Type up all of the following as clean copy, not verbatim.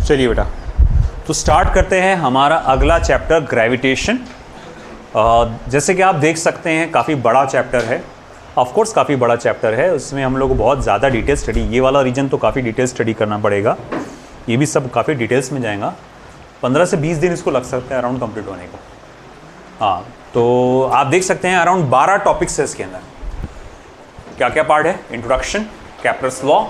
चलिए बेटा, तो स्टार्ट करते हैं हमारा अगला चैप्टर ग्रेविटेशन। जैसे कि आप देख सकते हैं काफ़ी बड़ा चैप्टर है, ऑफ कोर्स काफ़ी बड़ा चैप्टर है। उसमें हम लोग को बहुत ज़्यादा डिटेल स्टडी, ये वाला रीजन तो काफ़ी डिटेल स्टडी करना पड़ेगा, ये भी सब काफ़ी डिटेल्स में जाएगा। 15 से 20 दिन इसको लग सकते हैं अराउंड कंप्लीट होने को। हाँ, तो आप देख सकते हैं अराउंड 12 टॉपिक्स है इसके अंदर। क्या क्या पार्ट है? Introduction, Kepler's law,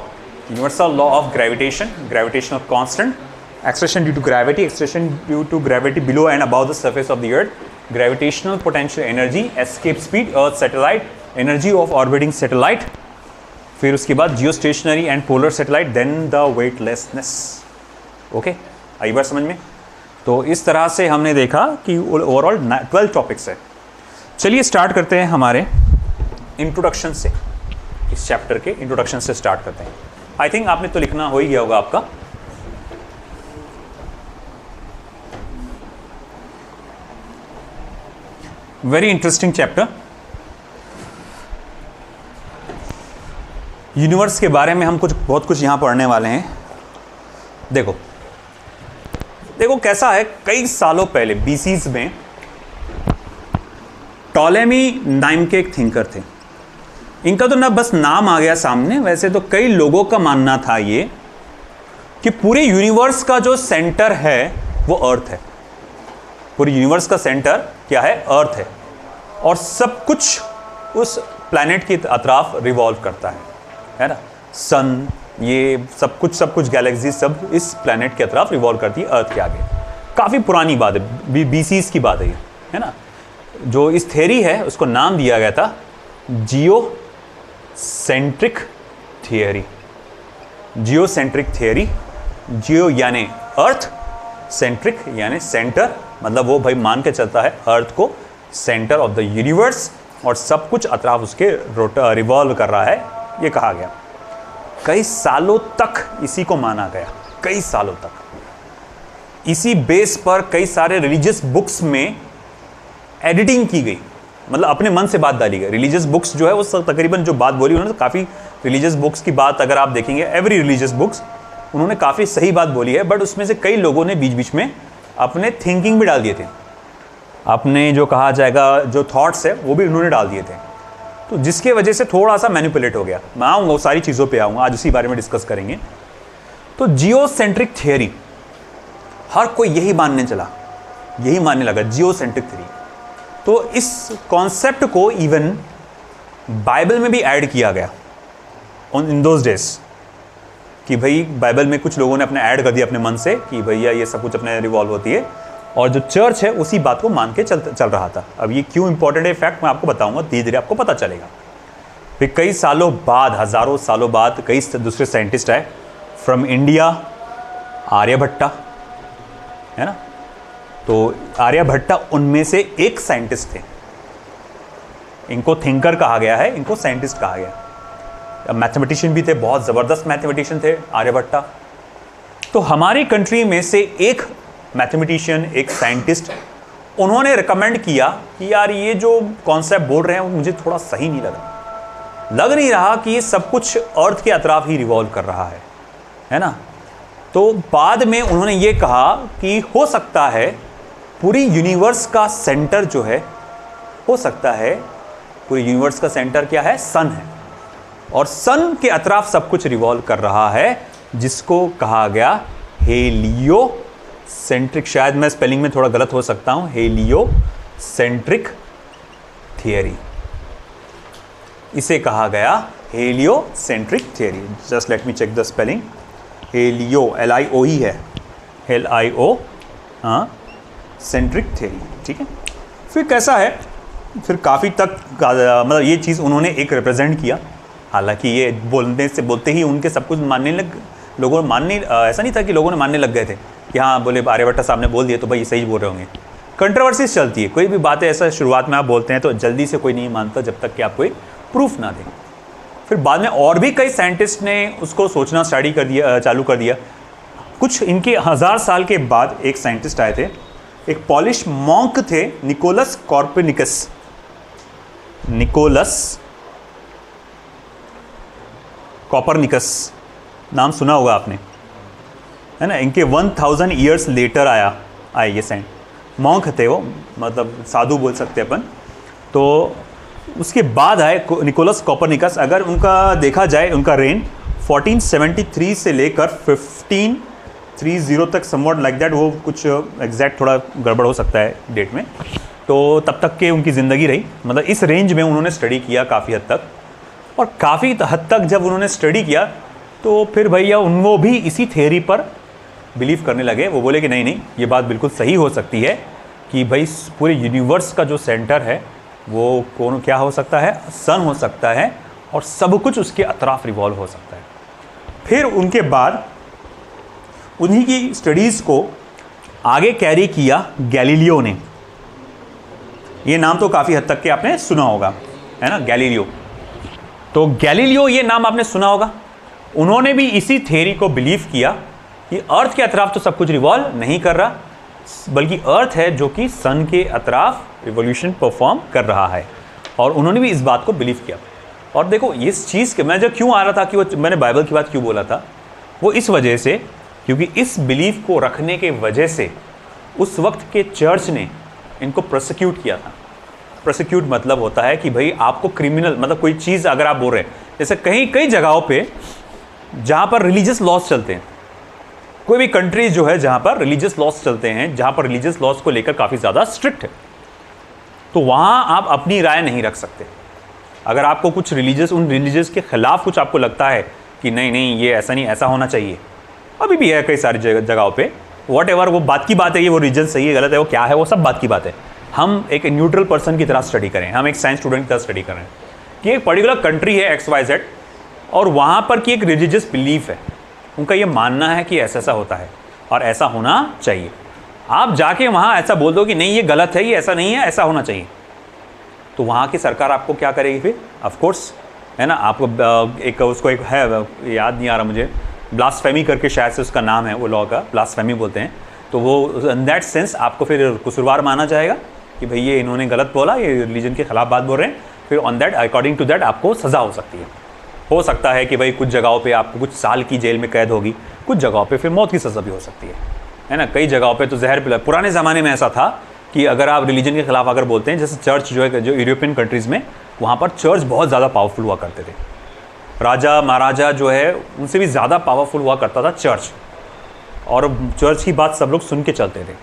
universal law of gravitation, gravitational constant, accretion due to gravity, accretion due to gravity below and above the surface of the earth, gravitational potential energy, escape speed, earth satellite, energy of orbiting satellite, फिर उसके बाद geostationary and polar satellite, then the weightlessness। Okay, आई बार समझ में? तो इस तरह से हमने देखा कि ओवरऑल 12 टॉपिक्स है। चलिए स्टार्ट करते हैं हमारे इंट्रोडक्शन से, इस चैप्टर के इंट्रोडक्शन से स्टार्ट करते हैं। आई थिंक आपने तो लिखना हो ही गया होगा आपका। वेरी इंटरेस्टिंग चैप्टर, यूनिवर्स के बारे में हम बहुत कुछ यहां पढ़ने वाले हैं। देखो कैसा है, कई सालों पहले बीसीज में टॉलेमी नाम के एक थिंकर थे। इनका तो ना बस नाम आ गया सामने, वैसे तो कई लोगों का मानना था ये कि पूरे यूनिवर्स का जो सेंटर है वो अर्थ है। पूरे यूनिवर्स का सेंटर क्या है? अर्थ है, और सब कुछ उस प्लैनेट के अतराफ रिवॉल्व करता है ना। सन, ये सब कुछ गैलेक्सी सब इस प्लैनेट के अतराफ रिवॉल्व करती है अर्थ के आगे। काफ़ी पुरानी बात है, बीसीज की बात है ये, है ना। जो इस थ्योरी है उसको नाम दिया गया था जियो सेंट्रिक थियरी। जियो सेंट्रिक थियरी, जियो यानी अर्थ, सेंट्रिक यानी सेंटर, मतलब वो भाई मान के चलता है अर्थ को सेंटर ऑफ द यूनिवर्स और सब कुछ अतराफ उसके रिवॉल्व कर रहा है, ये कहा गया। कई सालों तक इसी को माना गया, कई सालों तक। इसी बेस पर कई सारे रिलीजियस बुक्स में एडिटिंग की गई, मतलब अपने मन से बात डाली गई। रिलीजियस बुक्स जो है वो तकरीबन जो बात बोली उन्होंने, काफ़ी रिलीजियस बुक्स की बात अगर आप देखेंगे, एवरी रिलीजियस बुक्स उन्होंने काफ़ी सही बात बोली है, बट उसमें से कई लोगों ने बीच बीच में अपने थिंकिंग भी डाल दिए थे, अपने जो कहा जाएगा जो थॉट्स है वो भी उन्होंने डाल दिए थे। तो जिसके वजह से थोड़ा सा मैनिपुलेट हो गया। मैं आऊँगा वो सारी चीज़ों पे आऊँगा, आज उसी बारे में डिस्कस करेंगे। तो जियोसेंट्रिक थियरी, हर कोई यही मानने लगा जियोसेंट्रिक थियरी। तो इस कॉन्सेप्ट को इवन बाइबल में भी ऐड किया गया इन दोज डेज, कि भाई बाइबल में कुछ लोगों ने अपने ऐड कर दिया अपने मन से कि भैया ये सब कुछ अपने रिवॉल्व होती है, और जो चर्च है उसी बात को मान के चल रहा था। अब ये क्यों इंपॉर्टेंट है फैक्ट मैं आपको बताऊंगा, धीरे धीरे आपको पता चलेगा। फिर कई सालों बाद, हजारों सालों बाद कई दूसरे साइंटिस्ट आए फ्रॉम इंडिया, आर्यभट्टा, है ना। तो आर्यभट्टा उनमें से एक साइंटिस्ट थे। इनको थिंकर कहा गया है, इनको साइंटिस्ट कहा गया। मैथमेटिशियन भी थे, बहुत ज़बरदस्त मैथमेटिशियन थे आर्यभट्टा। तो हमारी कंट्री में से एक मैथमेटिशियन, एक साइंटिस्ट, उन्होंने रिकमेंड किया कि यार ये जो कॉन्सेप्ट बोल रहे हैं वो मुझे थोड़ा सही नहीं लग नहीं रहा कि ये सब कुछ अर्थ के अतराफ ही रिवॉल्व कर रहा है ना। तो बाद में उन्होंने ये कहा कि हो सकता है पूरी यूनिवर्स का सेंटर जो है, हो सकता है पूरी यूनिवर्स का सेंटर क्या है? सन है, और सन के अतराफ सब कुछ रिवॉल्व कर रहा है, जिसको कहा गया हेलियो सेंट्रिक। शायद मैं स्पेलिंग में थोड़ा गलत हो सकता हूं, हेलियो सेंट्रिक थियरी, इसे कहा गया heliocentric theory. Just let me check the spelling. Helio LIOE है, LIO, हाँ, सेंट्रिक थियरी, ठीक है। फिर कैसा है, फिर काफ़ी तक मतलब ये चीज़ उन्होंने एक रिप्रेजेंट किया। हालांकि ये बोलते ही उनके सब कुछ लोगों ने मानने, ऐसा नहीं था कि लोगों ने मानने लग गए थे कि हाँ बोले आर्यभट्टा साहब ने बोल दिया तो भाई ये सही बोल रहे होंगे। कंट्रोवर्सीज चलती है, कोई भी बात है ऐसा शुरुआत में आप बोलते हैं तो जल्दी से कोई नहीं मानता जब तक कि आप कोई प्रूफ ना दें। फिर बाद में और भी कई साइंटिस्ट ने उसको सोचना चालू कर दिया। कुछ इनके 1000 साल के बाद एक साइंटिस्ट आए थे, एक पॉलिश मॉन्क थे, निकोलस कॉपरनिकस, नाम सुना होगा आपने। है ना, इनके 1000 ईयर्स लेटर आए ये सेंट। मॉन्क थे वो, मतलब साधु बोल सकते हैं अपन। तो उसके बाद आए निकोलस कोपरनिकस। अगर उनका देखा जाए, उनका रेन 1473 से लेकर 1530 तक, समवॉट लाइक दैट, वो कुछ एग्जैक्ट थोड़ा गड़बड़ हो सकता है डेट में, तो तब तक के उनकी ज़िंदगी रही। मतलब इस रेंज में उन्होंने स्टडी किया काफ़ी हद तक, और काफ़ी हद तक जब उन्होंने स्टडी किया तो फिर भैया वो भी इसी थ्योरी पर बिलीव करने लगे। वो बोले कि नहीं नहीं, ये बात बिल्कुल सही हो सकती है कि भाई पूरे यूनिवर्स का जो सेंटर है वो कौन क्या हो सकता है, सन हो सकता है, और सब कुछ उसके अतराफ रिवॉल्व हो सकता है। फिर उनके बाद उन्हीं की स्टडीज़ को आगे कैरी किया गैलीलियो ने। ये नाम तो काफ़ी हद तक के आपने सुना होगा, है ना, गैलीलियो। तो गैलीलियो ये नाम आपने सुना होगा। उन्होंने भी इसी थ्योरी को बिलीव किया कि अर्थ के अतराफ तो सब कुछ रिवॉल्व नहीं कर रहा, बल्कि अर्थ है जो कि सन के अतराफ रिवोल्यूशन परफॉर्म कर रहा है। और उन्होंने भी इस बात को बिलीव किया। और देखो इस चीज़ के मैं जब क्यों आ रहा था कि वो मैंने बाइबल की बात क्यों बोला था, वो इस वजह से क्योंकि इस बिलीफ को रखने के वजह से उस वक्त के चर्च ने इनको प्रोसिक्यूट किया था। प्रोसिक्यूट मतलब होता है कि भाई आपको क्रिमिनल, मतलब कोई चीज़ अगर आप बोल रहे हैं, जैसे कई जगहों पे जहाँ पर रिलीजियस लॉस चलते हैं, कोई भी कंट्रीज जो है जहाँ पर रिलीजियस लॉस चलते हैं, जहाँ पर रिलीजियस लॉस को लेकर काफ़ी ज़्यादा स्ट्रिक्ट है, तो वहाँ आप अपनी राय नहीं रख सकते। अगर आपको कुछ उन रिलीजियस के खिलाफ कुछ आपको लगता है कि नहीं नहीं ये ऐसा नहीं, ऐसा होना चाहिए, अभी भी है कई सारी जगहों पे, वॉट एवर, वो बात की बात है, ये वो रिलीजन सही है गलत है, वो क्या है, वो सब बात की बात है। हम एक न्यूट्रल पर्सन की तरह स्टडी करें, हम एक साइंस स्टूडेंट की तरह स्टडी करें कि एक पर्टिकुलर कंट्री है XYZ, और वहाँ पर की एक रिलीजियस बिलीफ है, उनका ये मानना है कि ऐसा ऐसा होता है और ऐसा होना चाहिए। आप जाके वहाँ ऐसा बोल दो कि नहीं ये गलत है, ये ऐसा नहीं है, ऐसा होना चाहिए, तो वहाँ की सरकार आपको क्या करेगी फिर? ऑफ कोर्स, है ना, आपको एक उसको एक है, याद नहीं आ रहा मुझे, ब्लास्फेमी करके शायद से उसका नाम है, वो लॉ का ब्लास्फेमी बोलते हैं। तो वो इन दैट सेंस आपको फिर कसूरवार माना जाएगा कि भाई ये इन्होंने गलत बोला, ये रिलीजन के खिलाफ बात बोल रहे हैं। फिर on that, according to that आपको सज़ा हो सकती है। हो सकता है कि भाई कुछ जगहों पे आपको कुछ साल की जेल में कैद होगी, कुछ जगहों पे फिर मौत की सज़ा भी हो सकती है ना। कई जगहों पे तो जहर पिला, पुराने ज़माने में ऐसा था कि अगर आप रिलीजन के खिलाफ अगर बोलते हैं, जैसे चर्च जो है, जो यूरोपियन कंट्रीज़ में, वहाँ पर चर्च बहुत ज़्यादा पावरफुल हुआ करते थे। राजा महाराजा जो है उनसे भी ज़्यादा पावरफुल हुआ करता था चर्च, और चर्च की बात सब लोग सुन के चलते थे।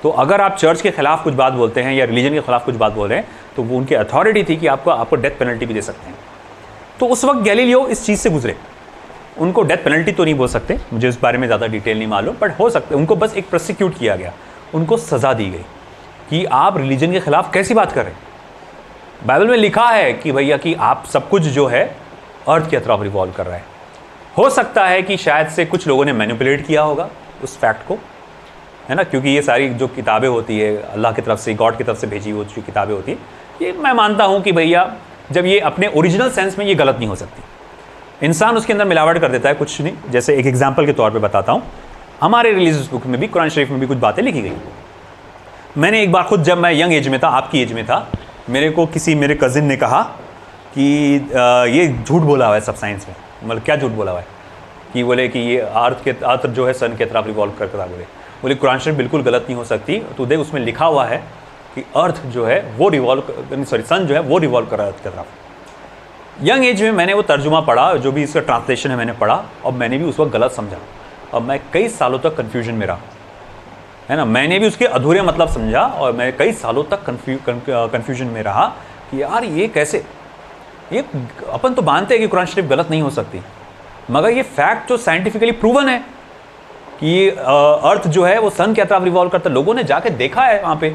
तो अगर आप चर्च के खिलाफ कुछ बात बोलते हैं या रिलीजन के खिलाफ कुछ बात बोल रहे हैं, तो वो उनकी अथॉरिटी थी कि आपको डेथ पेनल्टी भी दे सकते हैं। तो उस वक्त गैलीलियो इस चीज़ से गुजरे। उनको डेथ पेनल्टी तो नहीं बोल सकते, मुझे इस बारे में ज़्यादा डिटेल नहीं मालूम, बट हो सकते उनको बस एक प्रोसिक्यूट किया गया, उनको सज़ा दी गई कि आप रिलीजन के खिलाफ कैसी बात करें। बाइबल में लिखा है कि भैया कि आप सब कुछ जो है अर्थ की तरफ रिवॉल्व कर रहा है। हो सकता है कि शायद से कुछ लोगों ने मैनिपुलेट किया होगा उस फैक्ट को, है ना, क्योंकि ये सारी जो किताबें होती है अल्लाह की तरफ से, गॉड की तरफ से भेजी हुई जो किताबें होती है, ये मैं मानता हूँ कि भैया जब ये अपने ओरिजिनल सेंस में ये गलत नहीं हो सकती, इंसान उसके अंदर मिलावट कर देता है कुछ नहीं। जैसे एक एग्जाम्पल के तौर पे बताता हूँ, हमारे रिलीजियस बुक में भी, कुरान शरीफ में भी कुछ बातें लिखी गई। मैंने एक बार खुद, जब मैं यंग एज में था, आपकी एज में था, मेरे को किसी मेरे कज़िन ने कहा कि ये झूठ बोला हुआ है सब साइंस में। मतलब क्या झूठ बोला हुआ है? कि बोले कि ये अर्थ जो है सन के तरफ रिवॉल्व करता है। बोले कुरान शरीफ बिल्कुल गलत नहीं हो सकती, तो देख उसमें लिखा हुआ है कि अर्थ जो है वो सन जो है वो रिवॉल्व कर रहा है अर्थ की तरफ। यंग एज में मैंने वो तर्जुमा पढ़ा, जो भी इसका ट्रांसलेशन है मैंने पढ़ा, और मैंने भी उस वक्त गलत समझा, और मैं कई सालों तक कन्फ्यूजन में रहा, है ना। मैंने भी उसके अधूरे मतलब समझा, और मैं कई सालों तक कन्फ्यूजन में रहा कि यार ये कैसे, ये अपन तो मानते हैं कि कुरान शरीफ गलत नहीं हो सकती, मगर ये फैक्ट जो साइंटिफिकली प्रूवन है कि अर्थ जो है वो सन के तरफ रिवॉल्व करता है, लोगों ने जाके देखा है, वहाँ पे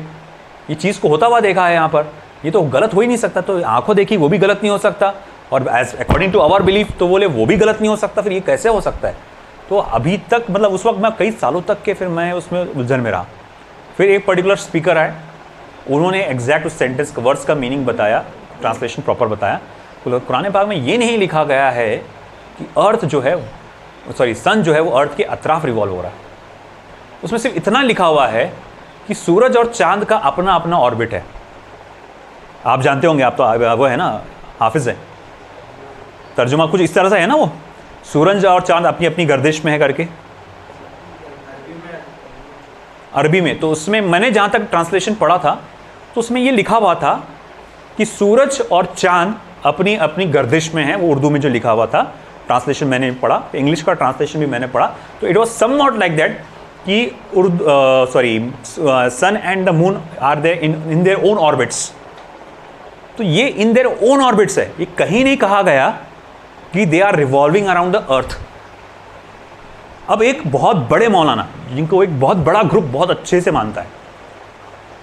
ये चीज़ को होता हुआ देखा है यहाँ पर, ये तो गलत हो ही नहीं सकता। तो आंखों देखी वो भी गलत नहीं हो सकता, और as according to our belief तो बोले वो भी गलत नहीं हो सकता, फिर ये कैसे हो सकता है? तो अभी तक, मतलब उस वक्त मैं कई सालों तक के फिर मैं उसमें उलझन में रहा। फिर एक पर्टिकुलर स्पीकर आए, उन्होंने एग्जैक्ट उस सेंटेंस का, वर्ड्स का मीनिंग बताया, ट्रांसलेशन प्रॉपर बताया। तो कुरान पाक में ये नहीं लिखा गया है कि अर्थ जो है, सन जो है वो अर्थ के अतराफ रिवॉल्व हो रहा है। उसमें सिर्फ इतना लिखा हुआ है कि सूरज और चांद का अपना अपना ऑर्बिट है। आप जानते होंगे, आप तो वो है ना, हाफिज है, तर्जुमा कुछ इस तरह से है ना, वो सूरज और चांद अपनी अपनी गर्दिश में है करके, अरबी में, तो उसमें मैंने जहाँ तक ट्रांसलेशन पढ़ा था तो उसमें ये लिखा हुआ था कि सूरज और चांद अपनी अपनी गर्दिश में है। वो उर्दू में जो लिखा हुआ था, ट्रांसलेशन मैंने पढ़ा, इंग्लिश का ट्रांसलेशन भी मैंने पढ़ा, तो it was some not like that कि sun and the moon are there in their own orbits. तो ये इन देयर ओन ऑर्बिट्स है, ये कहीं नहीं कहा गया कि they are revolving around the earth. अब एक बहुत बड़े मौलाना, जिनको एक बहुत बड़ा ग्रुप बहुत अच्छे से मानता है,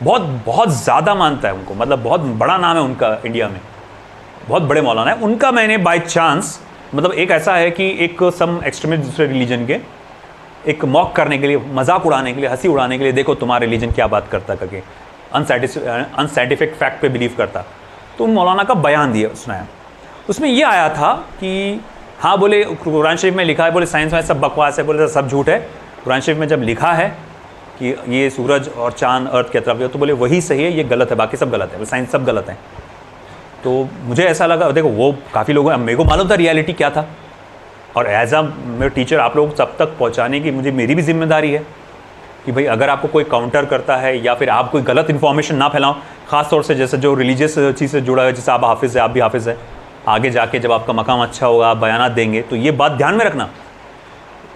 बहुत ज़्यादा मानता है उनको, मतलब बहुत बड़ा नाम है उनका इंडिया में, बहुत बड़े मौलाना है, उनका मैंने बाय चांस, मतलब एक ऐसा है कि एक सम एक्सट्रीमिस्ट दूसरे रिलीजन के एक मॉक करने के लिए, मजाक उड़ाने के लिए, हंसी उड़ाने के लिए, देखो तुम्हारा रिलीजन क्या बात करता करके, अनसाइंटिफिक फैक्ट पे बिलीव करता, तो मौलाना का बयान दिया सुनाया। उसमें ये आया था कि हाँ, बोले कुरान शरीफ में लिखा है, बोले साइंस में सब बकवास है, बोले सब झूठ है, कुरान शरीफ में जब लिखा है कि ये सूरज और चांद अर्थ की तरफ, तो बोले वही सही है, ये गलत है, बाकी सब गलत है, साइंस सब गलत है। तो मुझे ऐसा लगा, देखो वो काफ़ी लोगों, मेरे को मालूम था रियलिटी क्या था, और एज अ मेरे टीचर आप लोग सब तक पहुंचाने की मेरी भी जिम्मेदारी है कि भाई अगर आपको कोई काउंटर करता है या फिर आप कोई गलत इन्फॉर्मेशन ना फैलाओ, ख़ास तौर से जैसे जो रिलीजियस चीज़ से जुड़ा है, जैसे आप हाफिज़ है, आप भी हाफिज़ है, आगे जाके जब आपका मकाम अच्छा होगा, आप बयानात देंगे, तो ये बात ध्यान में रखना,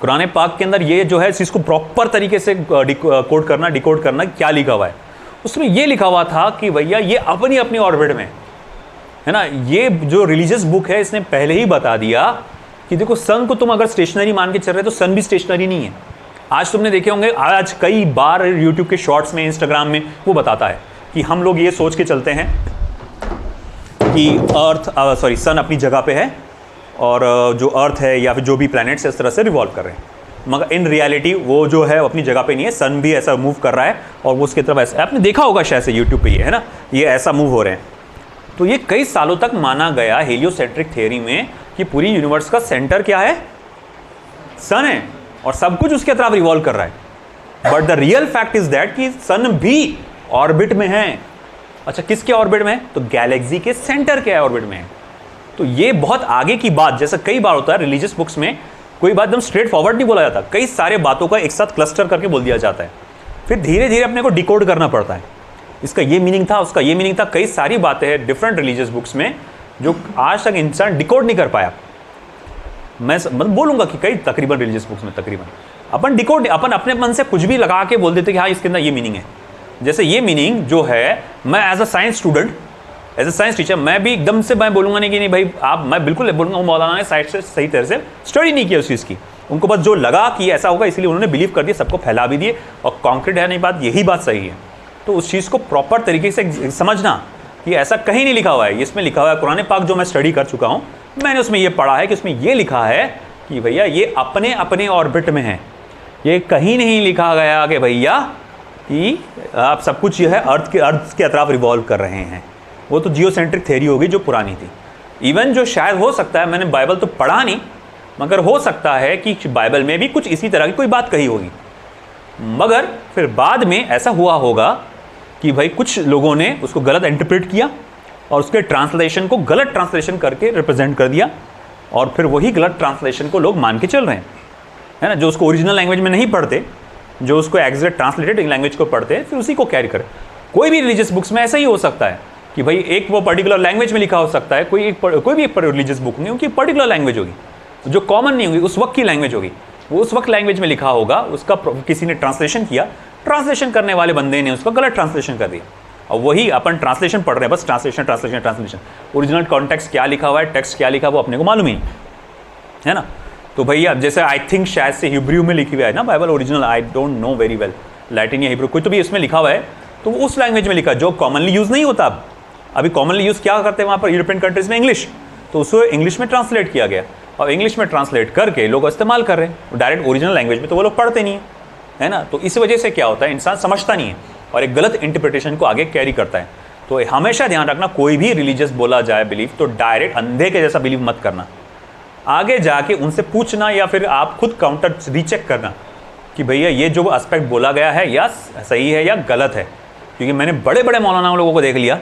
कुरान पाक के अंदर ये जो है चीज़ को प्रॉपर तरीके से डिकोड करना क्या लिखा हुआ है। उसमें ये लिखा हुआ था कि भैया ये अपनी अपनी ऑर्बिट में है ना। ये जो रिलीजियस बुक है इसने पहले ही बता दिया कि देखो सन को तुम अगर स्टेशनरी मान के चल रहे हो तो सन भी स्टेशनरी नहीं है। आज तुमने देखे होंगे, आज कई बार यूट्यूब के शॉर्ट्स में, इंस्टाग्राम में वो बताता है कि हम लोग ये सोच के चलते हैं कि सन अपनी जगह पे है और जो अर्थ है या फिर जो भी प्लैनेट्स है इस तरह से रिवॉल्व कर रहे हैं, मगर इन रियलिटी वो जो है अपनी जगह पे नहीं है, सन भी ऐसा मूव कर रहा है और वो उसकी तरफ ऐसा, आपने देखा होगा शायद से यूट्यूब पे, ये है ना, ये ऐसा मूव हो रहे हैं। तो ये कई सालों तक माना गया हेलियोसेंट्रिक थ्योरी में कि पूरी यूनिवर्स का सेंटर क्या है, सन है और सब कुछ उसके तरफ रिवॉल्व कर रहा है। But the real fact is that कि सन भी ऑर्बिट में है। अच्छा, किसके ऑर्बिट में है? तो गैलेक्सी के सेंटर के ऑर्बिट में है। तो ये बहुत आगे की बात, जैसा कई बार होता है रिलीजियस बुक्स में, कोई बात एकदम स्ट्रेट फॉरवर्ड नहीं बोला जाता, कई सारे बातों का एक साथ क्लस्टर करके बोल दिया जाता है, फिर धीरे धीरे अपने को डिकोड करना पड़ता है, इसका ये मीनिंग था, उसका ये मीनिंग था। कई सारी बातें हैं डिफरेंट रिलीजियस बुक्स में जो आज तक इंसान डिकोड नहीं कर पाया। मैं बोलूंगा कि कई तकरीबन रिलीजियस बुक्स में तकरीबन अपन अपने मन से कुछ भी लगा के बोल देते कि हाँ इसके अंदर ये मीनिंग है। जैसे ये मीनिंग जो है, मैं as a science student, as a science teacher, मैं भी एकदम से मैं बोलूंगा नहीं कि नहीं भाई आप, मैं बिल्कुल बोलूंगा मौलाना ने साइड से सही तरह से स्टडी नहीं किया उस चीज़ की, उनको बस जो लगा कि ऐसा होगा इसलिए उन्होंने बिलीव कर दिया, सबको फैला भी दिए, और कॉन्क्रीट है नहीं बात, यही बात सही है। तो उस चीज़ को प्रॉपर तरीके से समझना कि ऐसा कहीं नहीं लिखा हुआ है। इसमें लिखा हुआ है, कुरान पाक जो मैं स्टडी कर चुका हूँ, मैंने उसमें ये पढ़ा है कि उसमें ये लिखा है कि भैया ये अपने अपने ऑर्बिट में है। ये कहीं नहीं लिखा गया कि भैया कि आप सब कुछ ये है अर्थ के अतराफ रिवॉल्व कर रहे हैं। वो तो जियोसेंट्रिक थ्योरी होगी जो पुरानी थी। इवन जो शायद हो सकता है, मैंने बाइबल तो पढ़ा नहीं, मगर हो सकता है कि बाइबल में भी कुछ इसी तरह की कोई बात कही होगी, मगर फिर बाद में ऐसा हुआ होगा कि भाई कुछ लोगों ने उसको गलत इंटरप्रेट किया और उसके ट्रांसलेशन को गलत ट्रांसलेशन करके रिप्रेजेंट कर दिया, और फिर वही गलत ट्रांसलेशन को लोग मान के चल रहे हैं, है ना। जो उसको ओरिजिनल लैंग्वेज में नहीं पढ़ते, जो उसको एग्जैक्ट ट्रांसलेटेड लैंग्वेज को पढ़ते हैं, फिर उसी को कैरी करें। कोई भी रिलीजियस बुक्स में ऐसा ही हो सकता है कि भाई एक वो पर्टिकुलर लैंग्वेज में लिखा हो सकता है, कोई भी एक रिलीजियस बुक नहीं, उनकी पर्टिकुलर लैंग्वेज होगी जो कॉमन नहीं होगी, उस वक्त की लैंग्वेज होगी, वो उस वक्त लैंग्वेज में लिखा होगा, उसका किसी ने ट्रांसलेशन किया, ट्रांसलेशन करने वाले बंदे ने उसका गलत ट्रांसलेशन कर दिया, और वही अपन ट्रांसलेशन पढ़ रहे हैं, बस ट्रांसलेशन। ओरिजिनल कॉन्टेक्स्ट क्या लिखा हुआ है, टेक्स्ट क्या लिखा हुआ, अपने को मालूम ही है ना। तो भैया जैसे आई थिंक शायद से हिब्रू में लिखी हुई है ना Bible original, I don't know very well, Latin या हिब्रू कोई तो भी इसमें लिखा हुआ है, तो उस लैंग्वेज में लिखा जो कॉमनली यूज़ नहीं होता। अभी कॉमनली यूज़ क्या करते हैं वहाँ पर यूरोपियन कंट्रीज़ में, इंग्लिश, तो उसको इंग्लिश में ट्रांसलेट किया गया, और इंग्लिश में ट्रांसलेट करके लोग इस्तेमाल कर रहे हैं। डायरेक्ट ओरिजिनल लैंग्वेज में तो वो लोग पढ़ते नहीं है ना। तो इस वजह से क्या होता है, इंसान समझता नहीं है और एक गलत इंटरप्रिटेशन को आगे कैरी करता है। तो हमेशा ध्यान रखना, कोई भी रिलीजियस बोला जाए बिलीव, तो डायरेक्ट अंधे के जैसा बिलीव मत करना, आगे जाके उनसे पूछना या फिर आप खुद काउंटर रीचेक करना कि भैया ये जो एस्पेक्ट बोला गया है या सही है या गलत है। क्योंकि मैंने बड़े बड़े मौलाना लोगों को देख लिया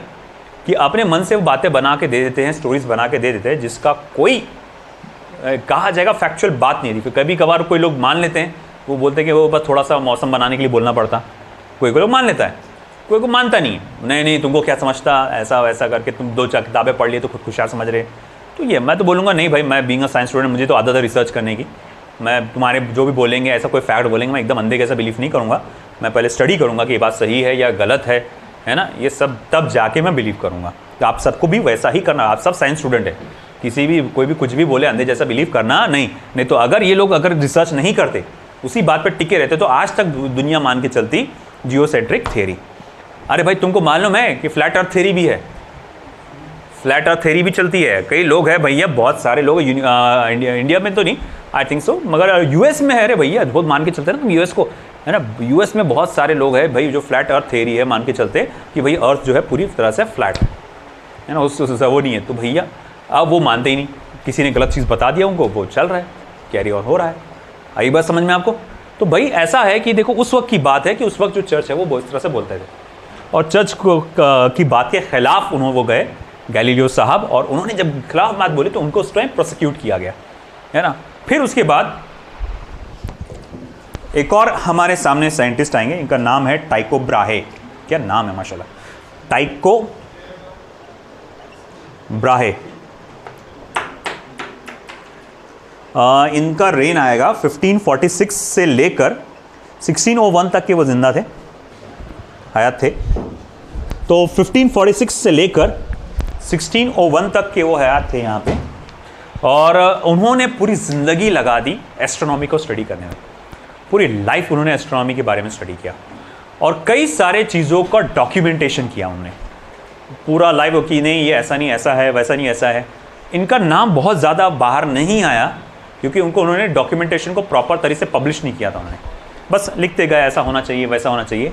कि अपने मन से वो बातें बना के दे देते हैं, स्टोरीज बना के दे देते हैं, जिसका कोई कहा जाएगा फैक्चुअल बात नहीं थी। कभी कभार कोई लोग मान लेते हैं, वो बोलते हैं कि वो बस थोड़ा सा मौसम बनाने के लिए बोलना पड़ता, कोई कोई लोग मान लेता है, कोई को मानता नहीं है, नहीं नहीं तुमको क्या समझता, ऐसा वैसा करके तुम 2-4 किताबें पढ़ लिए तो खुद खुशहाल समझ रहे। तो ये मैं तो बोलूँगा नहीं भाई, मैं बीइंग अ साइंस स्टूडेंट मुझे तो आदत है रिसर्च करने की। मैं तुम्हारे जो भी बोलेंगे, ऐसा कोई फैक्ट बोलेंगे, मैं एकदम अंधे कैसा बिलीव नहीं करूँगा। मैं पहले स्टडी करूँगा कि ये बात सही है या गलत है ना, ये सब तब जाके मैं बिलीव करूँगा। तो आप सबको भी वैसा ही करना, आप सब साइंस स्टूडेंट है, किसी भी कोई भी कुछ भी बोले अंधे जैसा बिलीव करना नहीं तो अगर ये लोग अगर रिसर्च नहीं करते, उसी बात पर टिके रहते, तो आज तक दुनिया मान के चलती जियोसेंट्रिक थ्योरी। अरे भाई तुमको मालूम है कि फ्लैट अर्थ थ्योरी भी है, फ्लैट अर्थ थ्योरी भी चलती है। कई लोग हैं भैया, बहुत सारे लोग इंडिया में तो नहीं आई थिंक सो, मगर यूएस में है। अरे भैया बहुत मान के चलते हैं ना तुम यूएस को, है ना। यूएस में बहुत सारे लोग हैं भाई जो फ्लैट अर्थ थ्योरी है मान के चलते कि भाई अर्थ जो है पूरी तरह से फ्लैट है ना, उससे वो नहीं है। तो भैया अब वो मानते ही नहीं, किसी ने गलत चीज़ बता दिया उनको, वो चल रहा है, कैरी ऑन हो रहा है। आई बात समझ में आपको? तो भाई ऐसा है कि देखो उस वक्त की बात है कि उस वक्त जो चर्च है वो इस तरह से बोलते थे, और चर्च की बात के खिलाफ उन्होंने वो गए गैलीलियो साहब, और उन्होंने जब खिलाफ बात बोली तो उनको उस टाइम प्रोसिक्यूट किया गया, है ना। फिर उसके बाद एक और हमारे सामने साइंटिस्ट आएंगे, इनका नाम है टाइको ब्राहे। क्या नाम है माशाल्लाह, टाइको ब्राहे। इनका रेन आएगा 1546 से लेकर 1601 तक के वो जिंदा थे, हयात थे। तो 1546 से लेकर 1601 तक के वो हयात थे यहाँ पे, और उन्होंने पूरी ज़िंदगी लगा दी एस्ट्रोनॉमी को स्टडी करने में। पूरी लाइफ उन्होंने एस्ट्रोनॉमी के बारे में स्टडी किया और कई सारे चीज़ों का डॉक्यूमेंटेशन किया उन्होंने, पूरा लाइव कि नहीं ये ऐसा नहीं ऐसा है, वैसा नहीं ऐसा है। इनका नाम बहुत ज़्यादा बाहर नहीं आया क्योंकि उन्होंने डॉक्यूमेंटेशन को प्रॉपर तरीके से पब्लिश नहीं किया था। उन्होंने बस लिखते गए ऐसा होना चाहिए, वैसा होना चाहिए।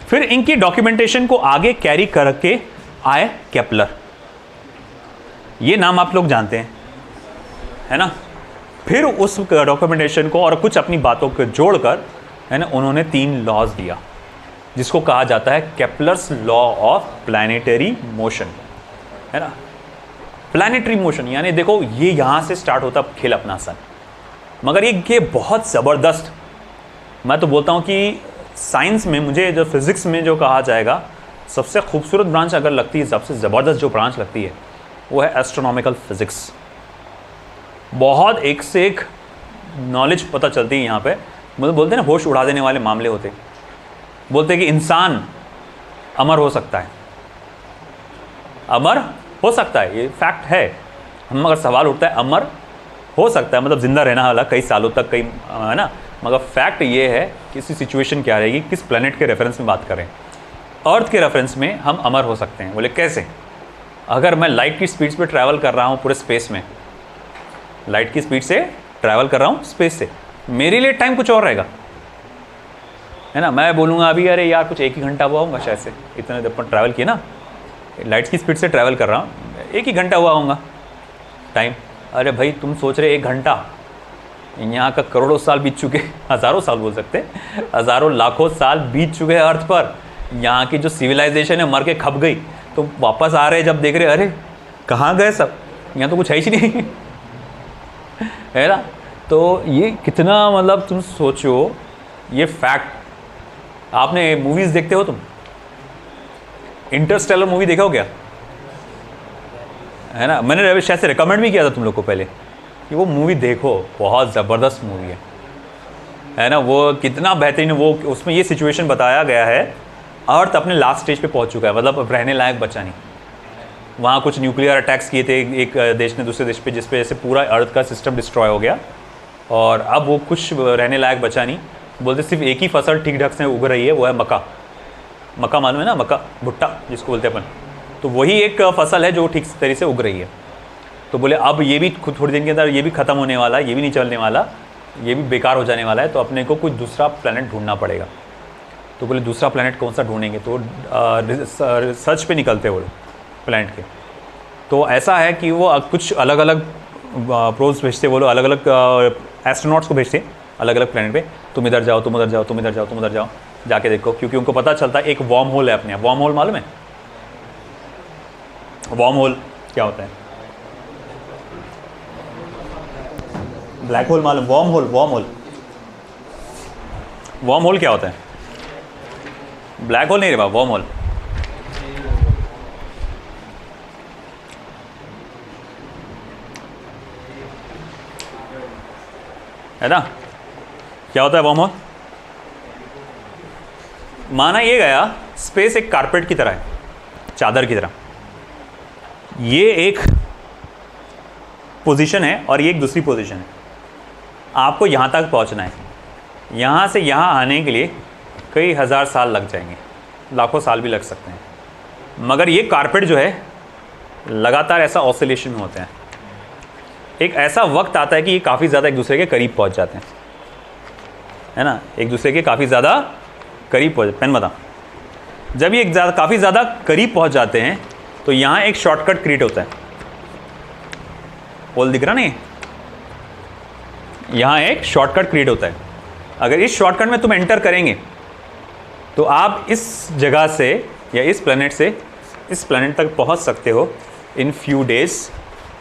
फिर इनकी डॉक्यूमेंटेशन को आगे कैरी करके आए केपलर। ये नाम आप लोग जानते हैं, है ना। फिर उस डॉक्यूमेंटेशन को और कुछ अपनी बातों को जोड़कर, है ना, उन्होंने 3 लॉज दिया जिसको कहा जाता है Kepler's law of planetary motion, है ना। प्लैनेटरी मोशन यानी देखो ये यहाँ से स्टार्ट होता खेल अपना सन, मगर ये बहुत ज़बरदस्त, मैं तो बोलता हूँ कि साइंस में मुझे जो फिज़िक्स में जो कहा जाएगा सबसे खूबसूरत ब्रांच अगर लगती है, सबसे ज़बरदस्त जो ब्रांच लगती है वो है एस्ट्रोनॉमिकल फिज़िक्स। बहुत एक से एक नॉलेज पता चलती है यहाँ पे। मतलब बोलते हैं ना होश उड़ा देने वाले मामले होते, बोलते हैं कि इंसान अमर हो सकता है, अमर हो सकता है, ये फैक्ट है। हम अगर सवाल उठता है अमर हो सकता है मतलब जिंदा रहना वाला कई सालों तक, कई, है ना, मगर फैक्ट ये है कि इसकी सिचुएशन क्या रहेगी, किस प्लेनेट के रेफरेंस में बात करें। अर्थ के रेफरेंस में हम अमर हो सकते हैं। बोले कैसे? अगर मैं लाइट की स्पीड पे ट्रैवल कर रहा हूँ पूरे स्पेस में, लाइट की स्पीड से ट्रैवल कर रहा हूँ स्पेस से, मेरे लिए टाइम कुछ और रहेगा, है ना। मैं बोलूँगा अभी अरे यार कुछ 1 ही घंटा हुआ होगा शायद से, इतने देर पर ट्रैवल किया ना, लाइट की स्पीड से ट्रैवल कर रहा हूँ, 1 ही घंटा हुआ होगा टाइम। अरे भाई तुम सोच रहे 1 घंटा, यहाँ का करोड़ों साल बीत चुके, हज़ारों साल बोल सकते, हज़ारों लाखों साल बीत चुके हैं अर्थ पर। यहाँ की जो सिविलाइजेशन है मर के खप गई, तो वापस आ रहे जब देख रहे अरे कहाँ गए सब, यहाँ तो कुछ है ही नहीं, है ना। तो ये कितना मतलब तुम सोचो, ये फैक्ट। आपने मूवीज़ देखते हो तुम? इंटरस्टेलर मूवी देखा हो क्या? है ना, मैंने शायद से रिकमेंड भी किया था तुम लोग को पहले कि वो मूवी देखो, बहुत ज़बरदस्त मूवी है ना। वो कितना बेहतरीन, वो उसमें ये सिचुएशन बताया गया है, अर्थ अपने लास्ट स्टेज पे पहुंच चुका है, मतलब अब रहने लायक बचा नहीं। वहाँ कुछ न्यूक्लियर अटैक्स किए थे एक देश ने दूसरे देश पे, जिस पे ऐसे पूरा अर्थ का सिस्टम डिस्ट्रॉय हो गया, और अब वो कुछ रहने लायक बचा नहीं। बोलते सिर्फ एक ही फसल ठीक ढंग से उग रही है, वो है मक्का। मक्का मालूम है ना, मक्का भुट्टा जिसको बोलते हैं अपन, तो वही एक फसल है जो ठीक तरीके से उग रही है। तो बोले अब ये भी थोड़ी दिन के अंदर ये भी ख़त्म होने वाला है, ये भी नहीं चलने वाला, ये भी बेकार हो जाने वाला है, तो अपने को कुछ दूसरा प्लैनेट ढूंढना पड़ेगा। तो बोले दूसरा प्लैनेट कौन सा ढूंढेंगे? तो सर्च पे निकलते वो प्लैनेट के। तो ऐसा है कि वो कुछ अलग अलग प्रोब्स भेजते, वो लोग अलग अलग एस्ट्रोनॉट्स को भेजते अलग अलग प्लैनेट पे, तुम इधर जाओ, तुम उधर जाओ, तुम इधर जाओ, तुम उधर जाओ, जाके देखो, क्योंकि उनको पता चलता है एक वार्म होल है अपने यहाँ। वार्म होल मालूम है? वार्म होल क्या होता है? ब्लैक होल मालूम? Worm hole, worm hole, worm hole क्या होता है? ब्लैक होल नहीं रे बाबा, वर्म होल। है ना? क्या होता है वर्म होल? माना ये गया स्पेस एक कारपेट की तरह है, चादर की तरह। ये एक पोजीशन है और ये एक दूसरी पोजीशन है। आपको यहाँ तक पहुँचना है, यहाँ से यहाँ आने के लिए कई हज़ार साल लग जाएंगे, लाखों साल भी लग सकते हैं। मगर ये कारपेट जो है लगातार ऐसा ऑसिलेशन में होते हैं। एक ऐसा वक्त आता है कि ये काफ़ी ज़्यादा एक दूसरे के करीब पहुँच जाते हैं, है ना? एक दूसरे के काफ़ी ज़्यादा करीब पहुँच, पेन बता, जब ये काफ़ी ज़्यादा करीब पहुँच जाते हैं तो यहाँ एक शॉर्टकट क्रिएट होता है। होल दिख रहा नहीं? यहाँ एक शॉर्टकट क्रिएट होता है। अगर इस शॉर्टकट में तुम एंटर करेंगे तो आप इस जगह से या इस प्लेनेट से इस प्लेनेट तक पहुँच सकते हो इन फ्यू डेज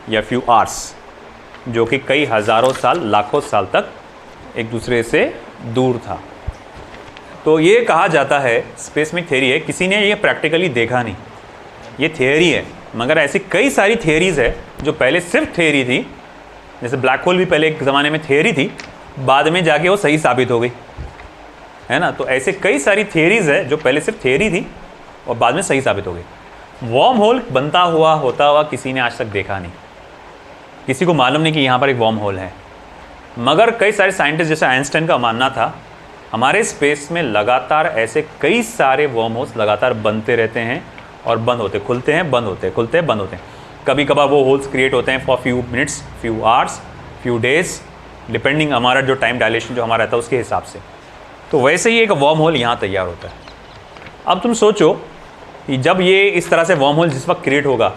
या फ्यू आवर्स, जो कि कई हज़ारों साल, लाखों साल तक एक दूसरे से दूर था। तो ये कहा जाता है, स्पेस में थ्योरी है, किसी ने ये प्रैक्टिकली देखा नहीं, ये थ्योरी है। मगर ऐसी कई सारी थ्योरीज है जो पहले सिर्फ थ्योरी थी, जैसे ब्लैक होल भी पहले एक ज़माने में थ्योरी थी, बाद में जाके वो सही साबित हो गई, है ना? तो ऐसे कई सारी थ्योरीज है जो पहले सिर्फ थ्योरी थी और बाद में सही साबित हो गई। वर्म होल बनता हुआ, होता हुआ किसी ने आज तक देखा नहीं, किसी को मालूम नहीं कि यहाँ पर एक वर्म होल है। मगर कई सारे साइंटिस्ट, जैसे आइंस्टाइन का मानना था, हमारे स्पेस में लगातार ऐसे कई सारे वर्म होल्स लगातार बनते रहते हैं और बंद होते, खुलते हैं, बंद होते, खुलते हैं, बंद होते हैं। कभी कभार वो होल्स क्रिएट होते हैं for few minutes, few hours, few days, depending हमारा जो टाइम डायलेशन जो हमारा रहता है उसके हिसाब से। तो वैसे ही एक वर्म होल यहाँ तैयार होता है। अब तुम सोचो कि जब ये इस तरह से वर्म होल जिस वक्त क्रिएट होगा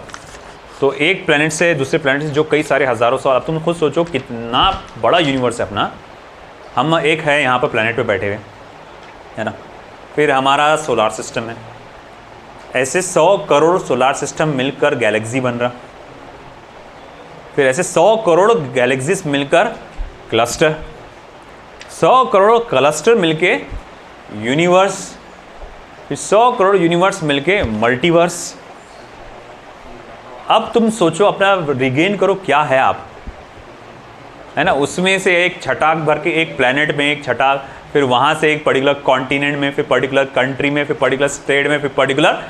तो एक प्लेनेट से दूसरे प्लेनेट से जो कई सारे हज़ारों साल, अब तुम खुद सोचो कितना बड़ा यूनिवर्स है अपना। हम एक है यहाँ पर प्लेनेट पे बैठे हुए, है ना? फिर हमारा सोलार सिस्टम है, ऐसे 100 करोड़ सोलार सिस्टम मिलकर गैलेक्सी बन रहा, फिर ऐसे 100 करोड़ गैलेक्सीज मिलकर क्लस्टर, 100 करोड़ क्लस्टर मिलके यूनिवर्स, फिर 100 करोड़ यूनिवर्स मिलके मल्टीवर्स। अब तुम सोचो, अपना रिगेन करो, क्या है आप, है ना? उसमें से एक छटाक भर के एक प्लेनेट में एक छटाक, फिर वहाँ से एक पर्टिकुलर कॉन्टिनेंट में, फिर पर्टिकुलर कंट्री में, फिर पर्टिकुलर स्टेट में, फिर पर्टिकुलर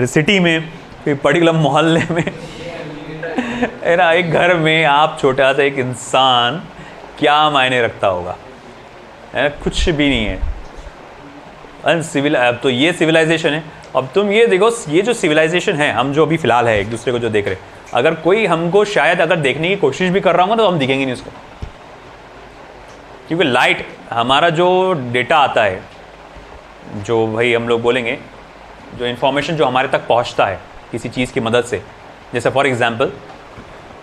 सिटी में, फिर पर्टिकुलर मोहल्ले में, है ना? एक घर में आप छोटा सा एक इंसान क्या मायने रखता होगा, है? कुछ भी नहीं है, अनसिविल। अब तो ये सिविलाइजेशन है। अब तुम ये देखो, ये जो सिविलाइजेशन है, हम जो अभी फिलहाल है एक दूसरे को जो देख रहे हैं, अगर कोई हमको शायद अगर देखने की कोशिश भी कर रहा होगा तो हम दिखेंगे नहीं उसको, क्योंकि लाइट, हमारा जो डेटा आता है, जो भाई हम लोग बोलेंगे, जो इन्फॉर्मेशन जो हमारे तक पहुंचता है किसी चीज़ की मदद से, जैसे फॉर एग्जांपल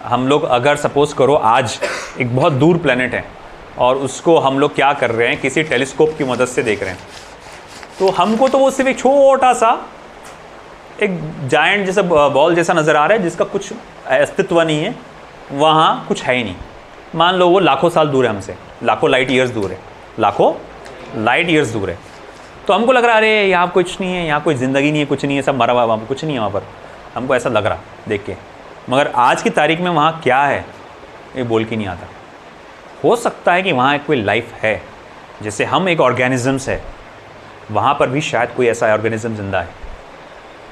हम लोग अगर सपोज करो आज एक बहुत दूर प्लेनेट है और उसको हम लोग क्या कर रहे हैं, किसी टेलीस्कोप की मदद से देख रहे हैं, तो हमको तो वो सिर्फ एक छोटा सा एक जायंट जैसा बॉल जैसा नज़र आ रहा है जिसका कुछ अस्तित्व नहीं है, वहाँ कुछ है ही नहीं। मान लो वो लाखों साल दूर है हमसे, लाखों लाइट ईयर्स दूर है, लाखों लाइट ईयर्स दूर है। तो हमको लग रहा है अरे यहाँ कुछ नहीं है, यहाँ कोई ज़िंदगी नहीं है, कुछ नहीं है, सब मरा हुआ, वहाँ पर कुछ नहीं है, वहाँ पर हमको ऐसा लग रहा देख के। मगर आज की तारीख में वहाँ क्या है ये बोल के नहीं आता। हो सकता है कि वहाँ कोई लाइफ है, जैसे हम एक ऑर्गेनिजम्स है, वहाँ पर भी शायद कोई ऐसा ऑर्गेनिज्म जिंदा है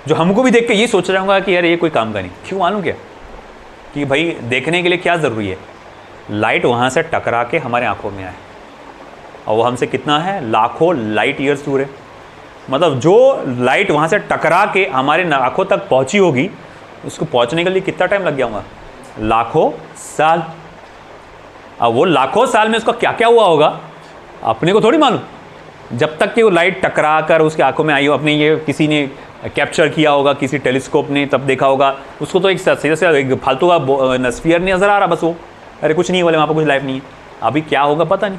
जो हमको भी देख के ये सोच रहा होगा कि यार ये कोई काम का नहीं। क्यों मालूम क्या? कि भाई देखने के लिए क्या ज़रूरी है, लाइट वहाँ से टकरा के हमारे आंखों में आए, और वो हमसे कितना है, लाखों लाइट ईयर्स दूर है। मतलब जो लाइट वहाँ से टकरा के हमारे आंखों तक पहुँची होगी, उसको पहुँचने के लिए कितना टाइम लग गया होगा, लाखों साल। अब वो लाखों साल में उसका क्या क्या हुआ होगा अपने को थोड़ी मालूम। जब तक कि वो लाइट टकरा कर उसके आंखों में आई हो, अपने ये किसी ने कैप्चर किया होगा, किसी टेलीस्कोप ने तब देखा होगा, उसको तो एक सीधा से एक फालतू का स्फीयर नहीं नज़र आ रहा, बस वो अरे कुछ नहीं बोले, वहाँ पर कुछ लाइफ नहीं है। अभी क्या होगा पता नहीं।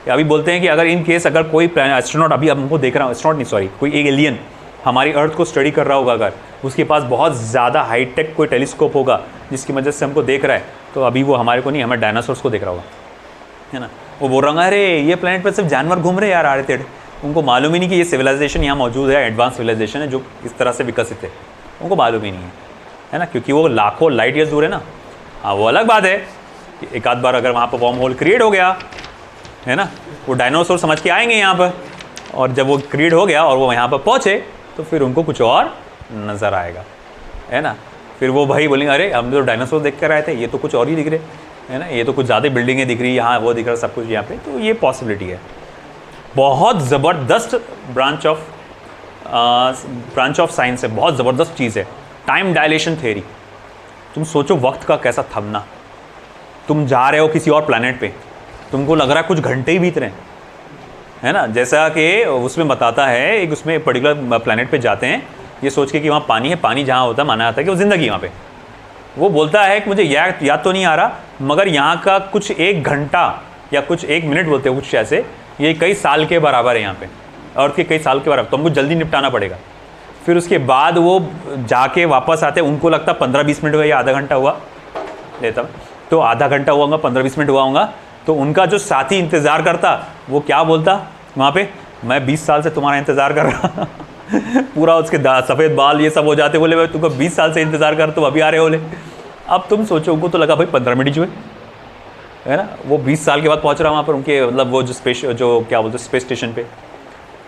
अभी बोलते हैं कि अगर इन केस अगर कोई एस्ट्रोनॉट अभी हमको देख रहा हूँ, एस्ट्रोनॉट नहीं सॉरी, कोई एक एलियन हमारी अर्थ को स्टडी कर रहा होगा, अगर उसके पास बहुत ज़्यादा हाईटेक कोई टेलीस्कोप होगा जिसकी वजह से हमको देख रहा है, तो अभी वो हमारे को नहीं, हमें डायनासोर्स को देख रहा होगा। है ना। वो बोल रहा है अरे ये प्लेनेट पर सिर्फ जानवर घूम रहे यार आड़े टेढ़े, उनको मालूम ही नहीं कि ये सिविलाइजेशन यहाँ मौजूद है, एडवांस सिविलाइजेशन है जो इस तरह से विकसित है, उनको मालूम ही नहीं है ना, क्योंकि वो लाखों लाइट ईयर्स दूर है ना। हाँ वो अलग बात है कि एक आध बार अगर वहाँ पर वॉर्म होल क्रिएट हो गया है ना, वो डायनासोर समझ के आएंगे यहाँ पर, और जब वो क्रिएट हो गया और वो यहाँ पर पहुँचे तो फिर उनको कुछ और नज़र आएगा, है ना। फिर वो भाई बोलेंगे अरे हम तो डायनासोर देख कर आए थे, ये तो कुछ और ही दिख रहे, है ना, ये तो कुछ ज़्यादा बिल्डिंगें दिख रही, यहाँ वो दिख रहा सब कुछ यहाँ पे, तो ये पॉसिबिलिटी है। बहुत ज़बरदस्त ब्रांच ऑफ साइंस है, बहुत ज़बरदस्त चीज़ है टाइम डायलेशन थ्योरी। तुम सोचो वक्त का कैसा थमना, तुम जा रहे हो किसी और प्लैनेट पे, तुमको लग रहा है कुछ घंटे ही बीत रहे हैं, है ना। जैसा कि उसमें बताता है, एक उसमें पर्टिकुलर प्लैनेट पे जाते हैं ये सोच के कि वहाँ पानी है, पानी जहाँ होता है माना जाता है कि वो ज़िंदगी वहाँ पे। वो बोलता है कि मुझे याद तो नहीं आ रहा, मगर यहाँ का कुछ 1 घंटा या कुछ 1 मिनट बोलते हैं कुछ ऐसे, ये कई साल के बराबर है यहाँ पे, अर्थ के कई साल के बराबर, तो हमको जल्दी निपटाना पड़ेगा। फिर उसके बाद वो जाके वापस आते, उनको लगता 15-20 मिनट हुआ या आधा घंटा हुआ लेता, तो आधा घंटा हुआ होगा, 15-20 मिनट हुआ होगा, तो उनका जो साथी इंतज़ार करता वो क्या बोलता वहाँ पे, मैं 20 साल से तुम्हारा इंतज़ार कर रहा पूरा उसके सफ़ेद बाल ये सब हो जाते, बोले भाई तुमको 20 साल से इंतज़ार कर, तुम अभी आ रहे हो ले। अब तुम सोचो, उनको तो लगा भाई 15 मिनट जो है ना, वो 20 साल के बाद पहुँच रहा वहाँ पर उनके मतलब वो जो क्या बोलते हैं स्पेस स्टेशन पे।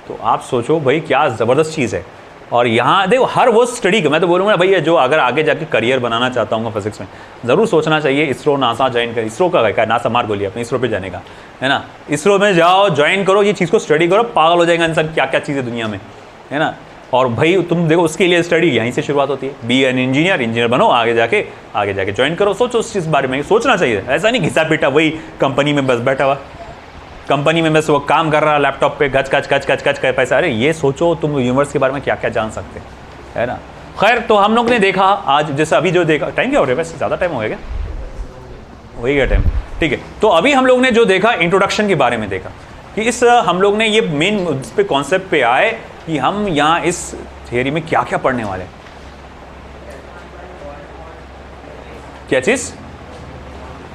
तो आप सोचो भाई क्या ज़बरदस्त चीज़ है। और यहाँ देखो हर वो स्टडी का मैं तो बोलूँगा भैया, जो अगर आगे जाके करियर बनाना चाहता हूँ फिजिक्स में, ज़रूर सोचना चाहिए इसरो नासा ज्वाइन कर। इसरो का क्या नासा मार बोलिए अपने इसरो पे जाने का, है ना। इसरो में जाओ, ज्वाइन करो, ये चीज़ को स्टडी करो, पागल हो जाएगा इंसान क्या क्या चीज़ है दुनिया में, है ना। और भाई तुम देखो उसके लिए स्टडी यहीं से शुरुआत होती है, बी एन इंजीनियर बनो, आगे जाके ज्वाइन करो। सोचो उस चीज़ बारे में सोचना चाहिए, ऐसा नहीं घिसा पीटा वही कंपनी में बस बैठा हुआ, कंपनी में बस वो काम कर रहा लैपटॉप पे गच कर पैसा। अरे ये सोचो तुम यूनिवर्स के बारे में क्या क्या जान सकते है ना। खैर तो हम लोग ने देखा आज, जैसे अभी जो देखा, टाइम क्या हो रहा है वैसे, ज़्यादा टाइम हो गया क्या, वही गया टाइम, ठीक है। तो अभी हम लोग ने जो देखा इंट्रोडक्शन के बारे में देखा कि इस हम लोग ने ये मेन इस पे कॉन्सेप्ट पे आए कि हम यहाँ इस थियरी में क्या क्या पढ़ने वाले, क्या चीज़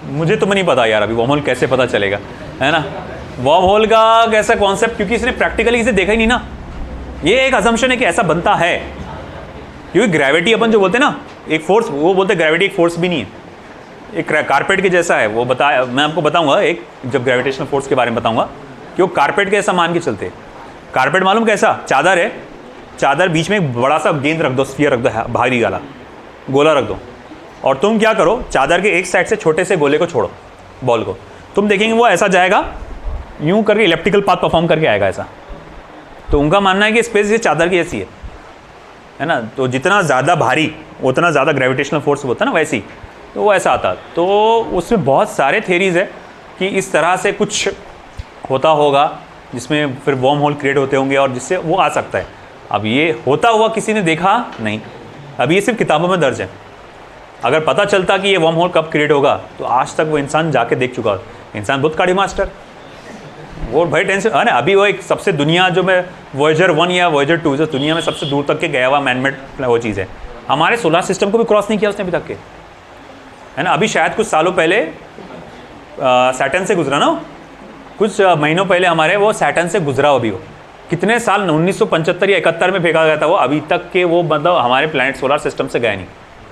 मुझे तो नहीं पता यार, अभी वर्म होल कैसे पता चलेगा, है ना। वर्म होल का कैसा कॉन्सेप्ट, क्योंकि इसने प्रैक्टिकली इसे देखा ही नहीं ना। ये एक असम्पशन है कि ऐसा बनता है, क्योंकि ग्रेविटी अपन जो बोलते हैं ना एक फोर्स, वो बोलते हैं ग्रेविटी एक फोर्स भी नहीं है, एक कारपेट के जैसा है। वो बताया, मैं आपको बताऊंगा एक जब ग्रेविटेशनल फोर्स के बारे में बताऊंगा कि वो कारपेट के ऐसा मान के चलते। कारपेट मालूम कैसा, चादर है, चादर बीच में एक बड़ा सा गेंद रख दो, स्फीयर रख दो, भारी वाला गोला रख दो, और तुम क्या करो, चादर के एक साइड से छोटे से गोले को छोड़ो, बॉल को, तुम देखेंगे वो ऐसा जाएगा, यूं करके इलेप्टिकल पाथ परफॉर्म करके आएगा ऐसा। तो उनका मानना है कि स्पेस ये चादर की ऐसी है ना, तो जितना ज़्यादा भारी उतना ज़्यादा ग्रेविटेशनल फोर्स होता है ना, वैसी तो वो ऐसा आता। तो उसमें बहुत सारे थेरीज है कि इस तरह से कुछ होता होगा जिसमें फिर वर्म होल क्रिएट होते होंगे और जिससे वो आ सकता है। अब ये होता हुआ किसी ने देखा नहीं, अभी ये सिर्फ किताबों में दर्ज है। अगर पता चलता कि ये वर्म होल कब क्रिएट होगा तो आज तक वो इंसान जाके देख चुका, इंसान बहुत काड़ी मास्टर, वो भाई टेंशन है ना। अभी वो एक सबसे दुनिया जो मैं वॉयेजर 1 या वॉयेजर 2 जो दुनिया में सबसे दूर तक के गया हुआ मैनमेड वो चीज़ है, हमारे सोलर सिस्टम को भी क्रॉस नहीं किया उसने अभी तक के, है ना। अभी शायद कुछ सालों पहले सैटर्न से गुजरा ना, कुछ महीनों पहले हमारे वो सैटर्न से गुजरा। अभी वो कितने साल 1975 या 71 में फेंका गया था वो, अभी तक के वो मतलब हमारे प्लैनेट सोलर सिस्टम से गए नहीं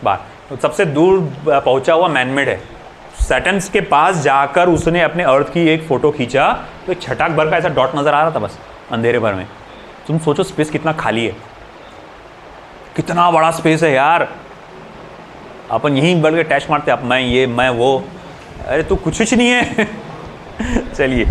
बाहर। तो सबसे दूर पहुंचा हुआ मैनमेड है। सैटर्न के पास जाकर उसने अपने अर्थ की एक फ़ोटो खींचा तो एक छटाक भर का ऐसा डॉट नज़र आ रहा था बस अंधेरे भर में। तुम सोचो स्पेस कितना खाली है, कितना बड़ा स्पेस है यार। अपन यहीं बढ़ के टैच मारते, अब मैं ये मैं वो, अरे तू कुछ नहीं है चलिए।